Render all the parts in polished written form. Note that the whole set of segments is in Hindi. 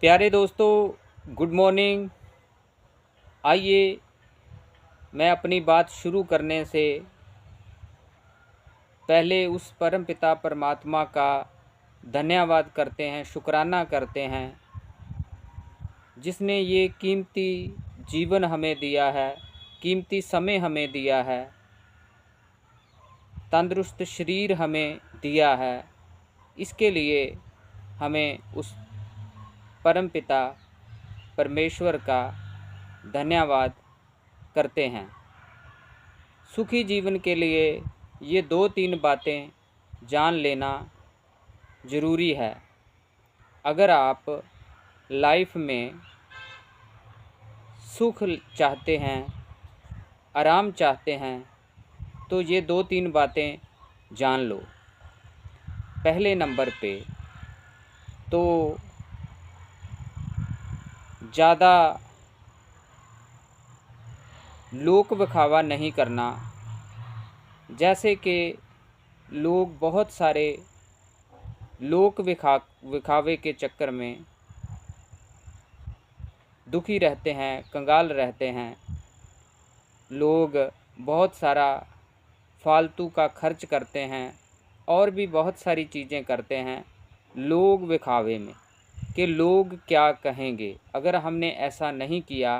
प्यारे दोस्तों, गुड मॉर्निंग। आइए मैं अपनी बात शुरू करने से पहले उस परमपिता परमात्मा का धन्यवाद करते हैं, शुक्राना करते हैं, जिसने ये कीमती जीवन हमें दिया है, कीमती समय हमें दिया है, तंदुरुस्त शरीर हमें दिया है। इसके लिए हमें उस परमपिता परमेश्वर का धन्यवाद करते हैं। सुखी जीवन के लिए ये 2-3 बातें जान लेना ज़रूरी है। अगर आप लाइफ में सुख चाहते हैं, आराम चाहते हैं, तो ये 2-3 बातें जान लो। पहले नंबर पे तो ज़्यादा लोक दिखावा नहीं करना। जैसे कि लोग बहुत सारे लोक दिखावे के चक्कर में दुखी रहते हैं, कंगाल रहते हैं। लोग बहुत सारा फालतू का खर्च करते हैं और भी बहुत सारी चीज़ें करते हैं लोग दिखावे में कि लोग क्या कहेंगे। अगर हमने ऐसा नहीं किया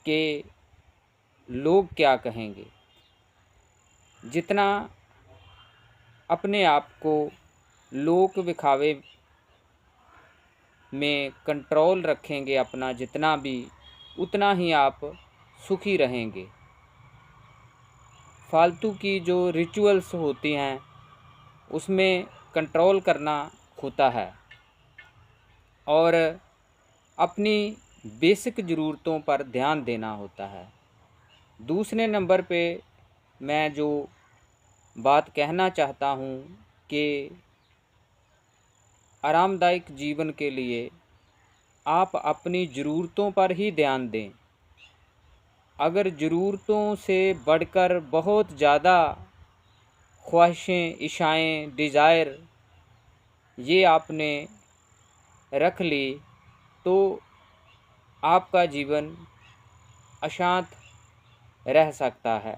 कि लोग क्या कहेंगे, जितना अपने आप को लोक दिखावे में कंट्रोल रखेंगे अपना जितना भी, उतना ही आप सुखी रहेंगे। फालतू की जो रिचुअल्स होती हैं उसमें कंट्रोल करना होता है और अपनी बेसिक ज़रूरतों पर ध्यान देना होता है। दूसरे नंबर पे मैं जो बात कहना चाहता हूँ कि आरामदायक जीवन के लिए आप अपनी ज़रूरतों पर ही ध्यान दें। अगर ज़रूरतों से बढ़कर बहुत ज़्यादा ख्वाहिशें, इच्छाएँ, डिज़ायर ये आपने रख ली तो आपका जीवन अशांत रह सकता है।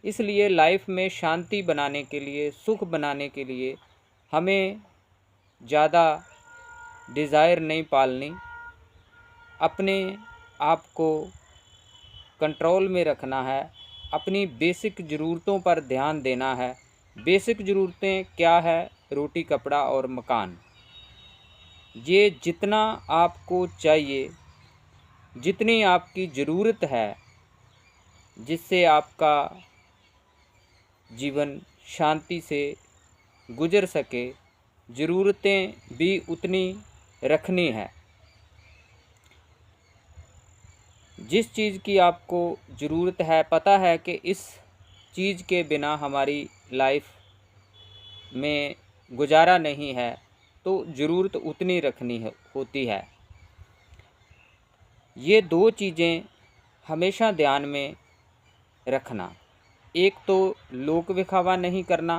इसलिए लाइफ में शांति बनाने के लिए, सुख बनाने के लिए हमें ज़्यादा डिज़ायर नहीं पालनी। अपने आप को कंट्रोल में रखना है, अपनी बेसिक ज़रूरतों पर ध्यान देना है। बेसिक ज़रूरतें क्या है? रोटी, कपड़ा और मकान। ये जितना आपको चाहिए, जितनी आपकी ज़रूरत है, जिससे आपका जीवन शांति से गुजर सके, ज़रूरतें भी उतनी रखनी है। जिस चीज़ की आपको ज़रूरत है, पता है कि इस चीज़ के बिना हमारी लाइफ में गुजारा नहीं है, तो ज़रूरत उतनी रखनी होती है। ये 2 चीज़ें हमेशा ध्यान में रखना। एक तो लोक दिखावा नहीं करना,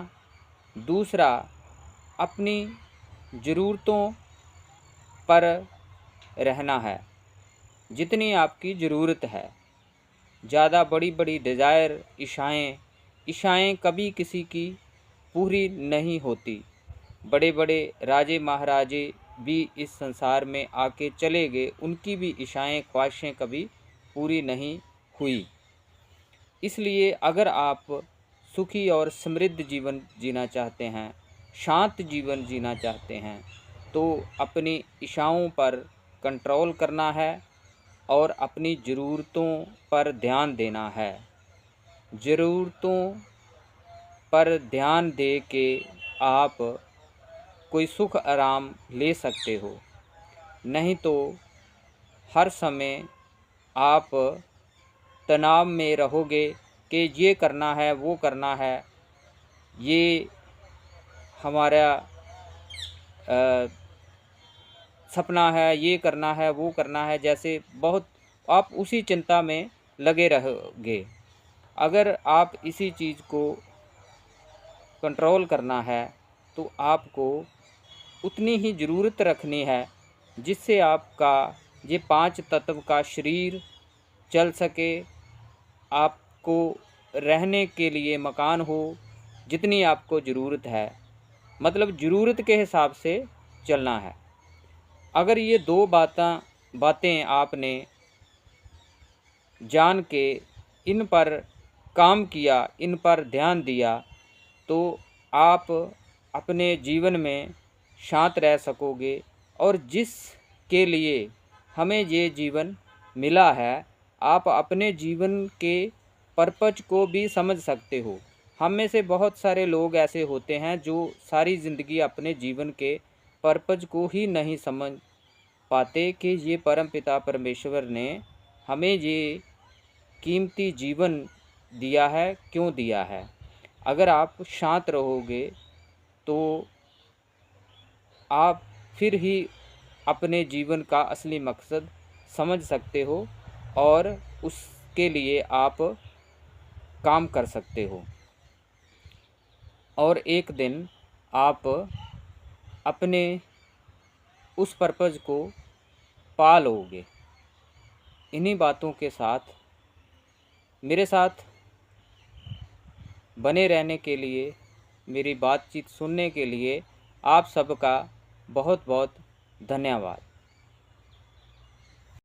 दूसरा अपनी ज़रूरतों पर रहना है जितनी आपकी ज़रूरत है। ज़्यादा बड़ी बड़ी डिज़ायर, इच्छाएँ कभी किसी की पूरी नहीं होती। बड़े बड़े राजे महाराजे भी इस संसार में आके चले गए, उनकी भी इच्छाएँ, ख्वाहिशें कभी पूरी नहीं हुई। इसलिए अगर आप सुखी और समृद्ध जीवन जीना चाहते हैं, शांत जीवन जीना चाहते हैं, तो अपनी इच्छाओं पर कंट्रोल करना है और अपनी ज़रूरतों पर ध्यान देना है। ज़रूरतों पर ध्यान दे के आप कोई सुख आराम ले सकते हो, नहीं तो हर समय आप तनाव में रहोगे कि ये करना है, वो करना है, ये हमारा सपना है, ये करना है, वो करना है। जैसे बहुत आप उसी चिंता में लगे रहोगे। अगर आप इसी चीज़ को कंट्रोल करना है तो आपको उतनी ही ज़रूरत रखनी है जिससे आपका ये 5 तत्व का शरीर चल सके, आपको रहने के लिए मकान हो, जितनी आपको ज़रूरत है, मतलब ज़रूरत के हिसाब से चलना है। अगर ये 2 बातें आपने जान के इन पर काम किया, इन पर ध्यान दिया, तो आप अपने जीवन में शांत रह सकोगे और जिसके लिए हमें ये जीवन मिला है, आप अपने जीवन के पर्पज़ को भी समझ सकते हो। हम में से बहुत सारे लोग ऐसे होते हैं जो सारी ज़िंदगी अपने जीवन के पर्पज़ को ही नहीं समझ पाते कि ये परमपिता परमेश्वर ने हमें ये कीमती जीवन दिया है, क्यों दिया है। अगर आप शांत रहोगे तो आप फिर ही अपने जीवन का असली मकसद समझ सकते हो और उसके लिए आप काम कर सकते हो और एक दिन आप अपने उस पर्पज़ को पा लोगे। इन्हीं बातों के साथ मेरे साथ बने रहने के लिए, मेरी बातचीत सुनने के लिए आप सबका बहुत बहुत धन्यवाद।